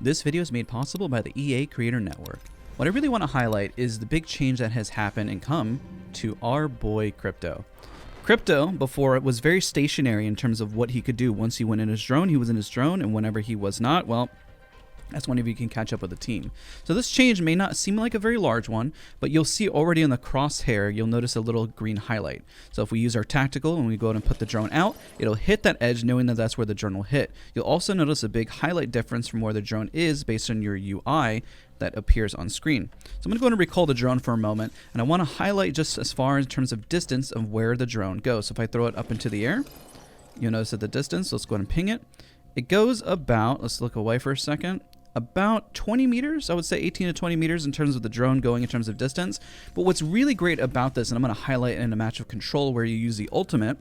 This video is made possible by the EA Creator Network. What I really want to highlight is the big change that has happened and come to our boy Crypto. Crypto, before, it was very stationary in terms of what he could do. Once he went in his drone, he was in his drone, and whenever he was not, well, that's whenever you can catch up with the team. So this change may not seem like a very large one, but you'll see already in the crosshair, you'll notice a little green highlight. So if we use our tactical and we go ahead and put the drone out, it'll hit that edge knowing that that's where the drone will hit. You'll also notice a big highlight difference from where the drone is based on your UI that appears on screen. So I'm going to go ahead and recall the drone for a moment, and I want to highlight just as far in terms of distance of where the drone goes. So if I throw it up into the air, you'll notice at the distance, let's go ahead and ping it. It goes about, let's look away for a second, about 20 meters, I would say 18 to 20 meters in terms of the drone going in terms of distance. But what's really great about this, and I'm going to highlight in a match of control where you use the ultimate,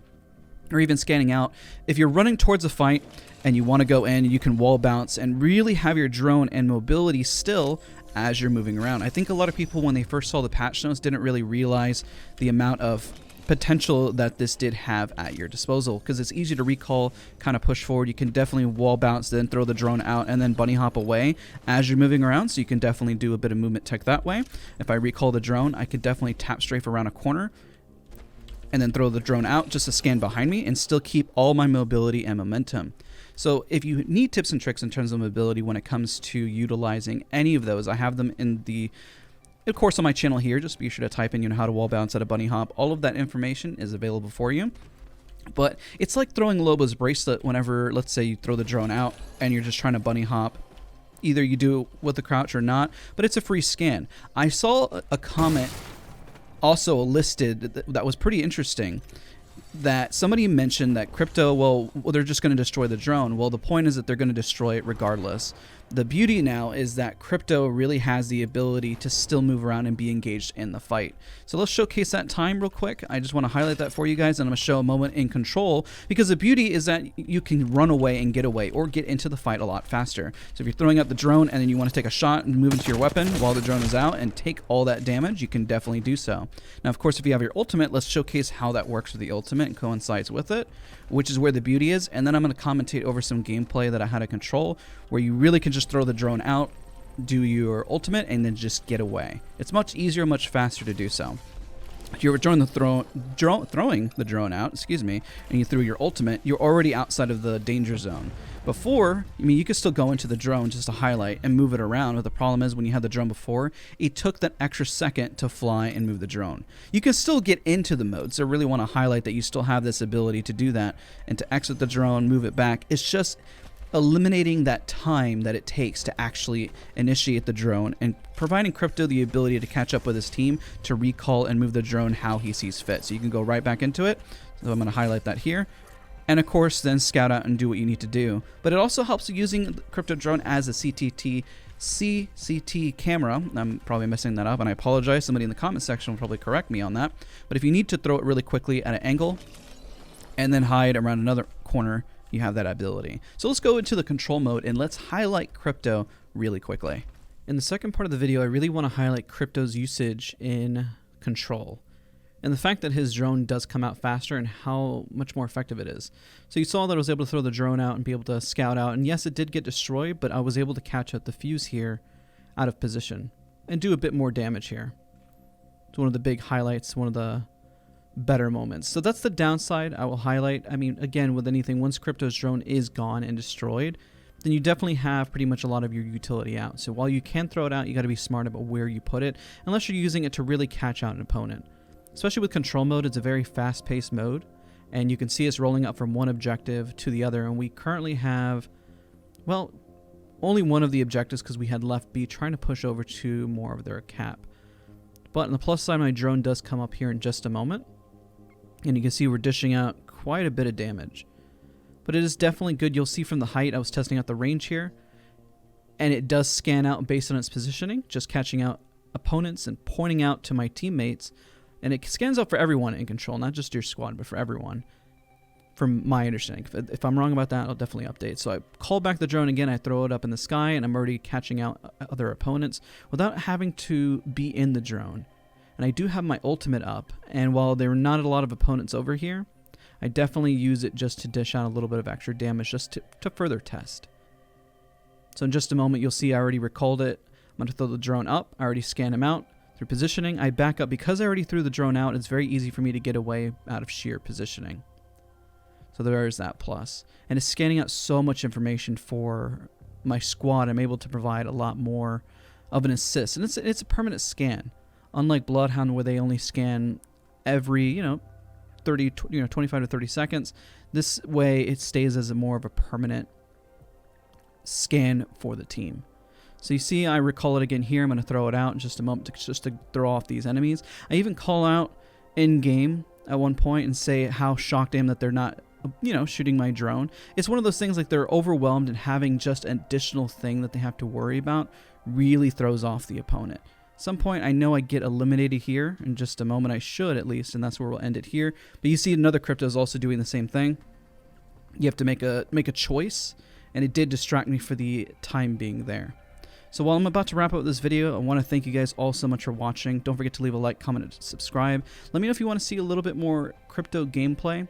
or even scanning out, if you're running towards a fight and you want to go in, you can wall bounce and really have your drone and mobility still as you're moving around. I think a lot of people, when they first saw the patch notes, didn't really realize the amount of potential that this did have at your disposal, because it's easy to recall, kind of push forward. You can definitely wall bounce, then throw the drone out, and then bunny hop away as you're moving around, so you can definitely do a bit of movement tech that way. If I recall the drone, I could definitely tap strafe around a corner and then throw the drone out just to scan behind me and still keep all my mobility and momentum. So if you need tips and tricks in terms of mobility when it comes to utilizing any of those, I have them in the course on my channel here. Just be sure to type in, how to wall bounce at a bunny hop. All of that information is available for you. But it's like throwing Lobo's bracelet whenever, let's say, you throw the drone out and you're just trying to bunny hop. Either you do it with the crouch or not, but it's a free scan. I saw a comment also listed that was pretty interesting, that somebody mentioned that Crypto, well, they're just going to destroy the drone. Well, the point is that they're going to destroy it regardless. The beauty now is that Crypto really has the ability to still move around and be engaged in the fight. So let's showcase that time real quick. I just want to highlight that for you guys, and I'm going to show a moment in control, because the beauty is that you can run away and get away or get into the fight a lot faster. So if you're throwing out the drone and then you want to take a shot and move into your weapon while the drone is out and take all that damage, you can definitely do so. Now, of course, if you have your ultimate, let's showcase how that works with the ultimate and coincides with it, which is where the beauty is. And then I'm going to commentate over some gameplay that I had to control, where you really can just throw the drone out, do your ultimate, and then just get away. It's much easier, much faster to do so. If you're throwing the drone out, and you threw your ultimate, you're already outside of the danger zone. Before, you could still go into the drone just to highlight and move it around, but the problem is when you had the drone before, it took that extra second to fly and move the drone. You can still get into the mode, so I really want to highlight that you still have this ability to do that, and to exit the drone, move it back. It's just eliminating that time that it takes to actually initiate the drone and providing Crypto the ability to catch up with his team to recall and move the drone how he sees fit. So you can go right back into it. So I'm going to highlight that here. And of course, then scout out and do what you need to do. But it also helps using the Crypto drone as a CCT camera. I'm probably messing that up, and I apologize. Somebody in the comment section will probably correct me on that. But if you need to throw it really quickly at an angle and then hide around another corner, you have that ability. So let's go into the control mode and let's highlight Crypto really quickly. In the second part of the video, I really want to highlight Crypto's usage in control, and the fact that his drone does come out faster and how much more effective it is. So you saw that I was able to throw the drone out and be able to scout out, and yes, it did get destroyed, but I was able to catch up the fuse here out of position and do a bit more damage here. It's one of the big highlights, one of the better moments. So that's the downside I will highlight. Again, with anything, once Crypto's drone is gone and destroyed, then you definitely have pretty much a lot of your utility out. So while you can throw it out, you got to be smart about where you put it, unless you're using it to really catch out an opponent. Especially with control mode, it's a very fast-paced mode, and you can see us rolling up from one objective to the other, and we currently have, well, only one of the objectives because we had left B trying to push over to more of their cap. But on the plus side, my drone does come up here in just a moment, and you can see we're dishing out quite a bit of damage. But it is definitely good. You'll see from the height, I was testing out the range here, and it does scan out based on its positioning, just catching out opponents and pointing out to my teammates. And it scans out for everyone in control, not just your squad, but for everyone, from my understanding. If I'm wrong about that, I'll definitely update. So I call back the drone again, I throw it up in the sky, and I'm already catching out other opponents without having to be in the drone. And I do have my ultimate up, and while there are not a lot of opponents over here, I definitely use it just to dish out a little bit of extra damage just to further test. So in just a moment, you'll see I already recalled it. I'm going to throw the drone up. I already scanned him out. Through positioning, I back up. Because I already threw the drone out, it's very easy for me to get away out of sheer positioning. So there is that plus. And it's scanning out so much information for my squad. I'm able to provide a lot more of an assist. And it's a permanent scan. Unlike Bloodhound, where they only scan every, 25 to 30 seconds. This way, it stays as a more of a permanent scan for the team. So you see, I recall it again here. I'm going to throw it out in just a moment just to throw off these enemies. I even call out in game at one point and say how shocked I am that they're not, shooting my drone. It's one of those things like they're overwhelmed, and having just an additional thing that they have to worry about really throws off the opponent. At some point, I know I get eliminated here in just a moment. I should, at least, and that's where we'll end it here. But you see another crypto is also doing the same thing. You have to make a choice, and it did distract me for the time being there. So while I'm about to wrap up this video, I want to thank you guys all so much for watching. Don't forget to leave a like, comment, and subscribe. Let me know if you want to see a little bit more crypto gameplay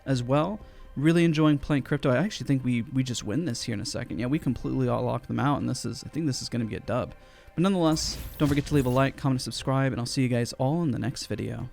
as well. Really enjoying playing crypto. I actually think we just win this here in a second. Yeah, we completely lock them out, and I think this is going to be a dub. But nonetheless, don't forget to leave a like, comment, and subscribe, and I'll see you guys all in the next video.